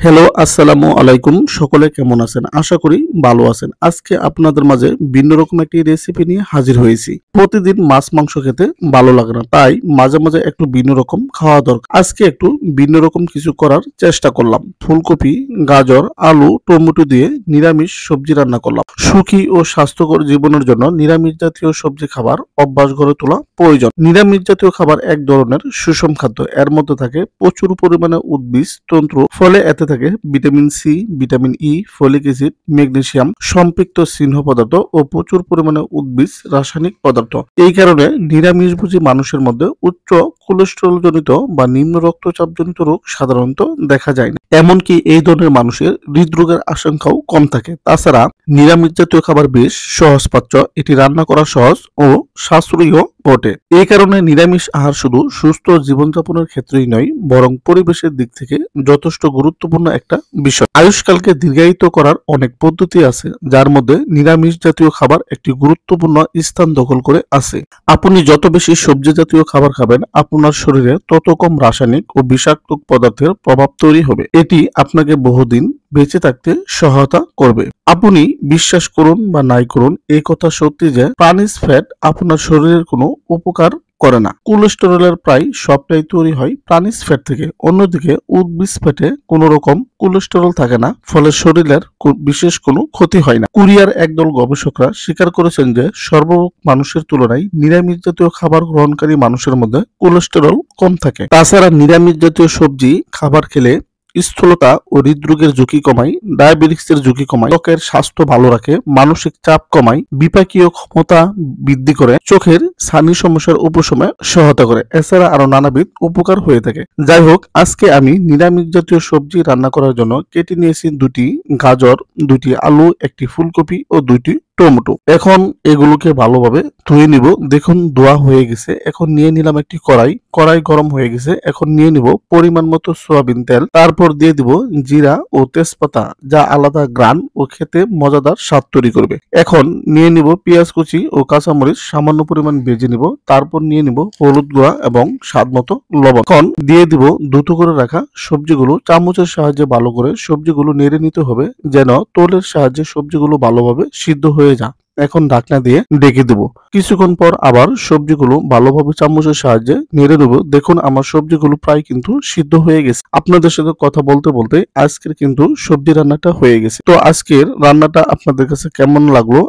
Hello, আসসালামু আলাইকুম। সকলে কেমন আছেন? আশা করি ভালো আছেন। আজকে আপনাদের মাঝে ভিন্ন রকম একটি রেসিপি নিয়ে হাজির হয়েছি। প্রতিদিন মাছ মাংস খেতে ভালো লাগে না, তাই মাঝে মাঝে একটু ভিন্ন রকম খাওয়া দরকার। আজকে একটু ভিন্ন রকম কিছু করার চেষ্টা করলাম। ফুলকপি, গাজর, আলু, টমেটো দিয়ে নিরামিষ সবজি রান্না করলাম। সুখী ও স্বাস্থ্যকর জীবনের জন্য নিরামিষ জাতীয় সবজি খাবার অভ্যাস গড়ে তোলা প্রয়োজন। নিরামিষ জাতীয় খাবার এক ধরনের সুষম খাদ্য। এর মধ্যে থাকে প্রচুর পরিমাণে উদ্ভিজ তন্তু, ফলে এতে থাকে vitamin C, vitamin E, folic acid, magnesium, সম্পৃক্ত স্নেহ পদার্থ ও প্রচুর পরিমাণে উদ্ভিজ রাসায়নিক পদার্থ। এই কারণে নিরামিষভোজী মানুষের মধ্যে উচ্চ কোলেস্টেরল জনিত বা নিম্ন রক্তচাপ জনিত রোগ সাধারণত দেখা যায় না। এমনকি এই ধরনের মানুষের হৃদরোগের আশঙ্কাও কম থাকে। তাছাড়া নিরামিষ জাতীয় খাবার বেশ সহজপাচ্য, এটি রান্না করা সহজ ও সাশ্রয়ীও বটে। এই কারণে নিরামিষ আহার শুধু সুস্থ জীবনযাপনের ক্ষেত্রেই নয়, বরং পরিবেশের দিক থেকে যথেষ্ট গুরুত্বপূর্ণ একটা বিষয়। আয়ুষ্কালকে দীর্ঘায়িত করার অনেক পদ্ধতি আছে, যার মধ্যে নিরামিষ জাতীয় খাবার একটি গুরুত্বপূর্ণ স্থান দখল করে আছে। আপনি যত বেশি সবজি জাতীয় খাবার খাবেন, আপনার শরীরে তত কম রাসায়নিক ও বিষাক্ত পদার্থের প্রভাব তৈরি হবে। এটি আপনাকে বহুদিন বেঁচে থাকতে সহায়তা করবে। আপনি বিশ্বাস করুন বা নাই করুন, এই কথা সত্যি যে প্রাণীজ ফ্যাট আপনার শরীরের কোনো উপকার করে না। কোলেস্টেরলের প্রায় সবটাই তৈরি হয় প্রাণীজ ফ্যাট থেকে। অন্যদিকে উদ্ভিজ ফ্যাটে কোনো রকম কোলেস্টেরল থাকে না, ফলে শরীরের বিশেষ কোনো ক্ষতি হয় না। কোরিয়ার একদল গবেষকরা স্বীকার করেছেন যে সর্বভোগ মানুষের তুলনায় নিরামিষ জাতীয় খাবার গ্রহণকারী মানুষের মধ্যে কোলেস্টেরল কম থাকে। তাছাড়া নিরামিষ জাতীয় সবজি খাবার খেলে স্থূলতা ও হৃদরোগের ঝুঁকি কমায়, ডায়াবেটিসের ঝুঁকি কমায়, ত্বকের স্বাস্থ্য ভালো রাখে, মানসিক চাপ কমায়, বিপাকীয় ক্ষমতা বৃদ্ধি করে, চোখের ছানি সমস্যার উপশমে সহায়তা করে। এছাড়া আরো নানাবিধ উপকার হয়ে থাকে। যাই হোক, আজকে আমি নিরামিষ জাতীয় সবজি রান্না করার জন্য কেটে নিয়েছি 2টি গাজর, 2টি আলু, 1টি ফুলকপি ও 2টি টমেটো। এখন এগুলোকে ভালোভাবে ধুয়ে নিব। দেখুন ধোয়া হয়ে গেছে। এখন নিয়ে নিলাম একটি কড়াই। কড়াই গরম হয়ে গেছে। এখন নিয়ে নিব পরিমাণ মতো সয়াবিন তেল। তারপর দিয়ে দিব জিরা ও তেজপাতা, যা আলাদা গ্রান ও খেতে মজাদার স্বাদ তৈরি করবে। এখন নিয়ে নিব পেঁয়াজ কুচি ও কাঁচামরিচ, সামান্য পরিমাণ ভেজে নিব। তারপর নিয়ে নিব হলুদ গুঁড়া এবং স্বাদ মতো লবণ। এখন দিয়ে দিব দ্রুত করে রাখা সবজিগুলো। চামচের সাহায্যে ভালো করে সবজিগুলো নেড়ে নিতে হবে, যেন তোলের সাহায্যে সবজিগুলো ভালোভাবে সিদ্ধ হয়ে যায়। এখন ঢাকনা দিয়ে ঢেকে দেব। কিছুক্ষণ পর আবার সবজিগুলো ভালোভাবে চামচের সাহায্যে নেড়ে নেব। দেখুন আমার সবজিগুলো প্রায় কিন্তু সিদ্ধ হয়ে গেছে। আপনাদের সাথে কথা বলতে বলতে আজকের কিন্তু সবজি রান্নাটা হয়ে গেছে। তো আজকের রান্নাটা আপনাদের কাছে কেমন লাগলো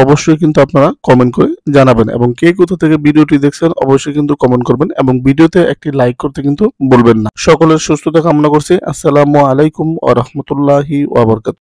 অবশ্যই কিন্তু আপনারা কমেন্ট করে জানাবেন, এবং কে কোথা থেকে ভিডিওটি দেখছেন অবশ্যই কিন্তু কমেন্ট করবেন, এবং ভিডিওতে একটি লাইক করতে কিন্তু বলবেন না। সকলের সুস্থতা কামনা করছি। আসসালামু আলাইকুম ওয়া রাহমাতুল্লাহি ওয়া বারাকাতুহু।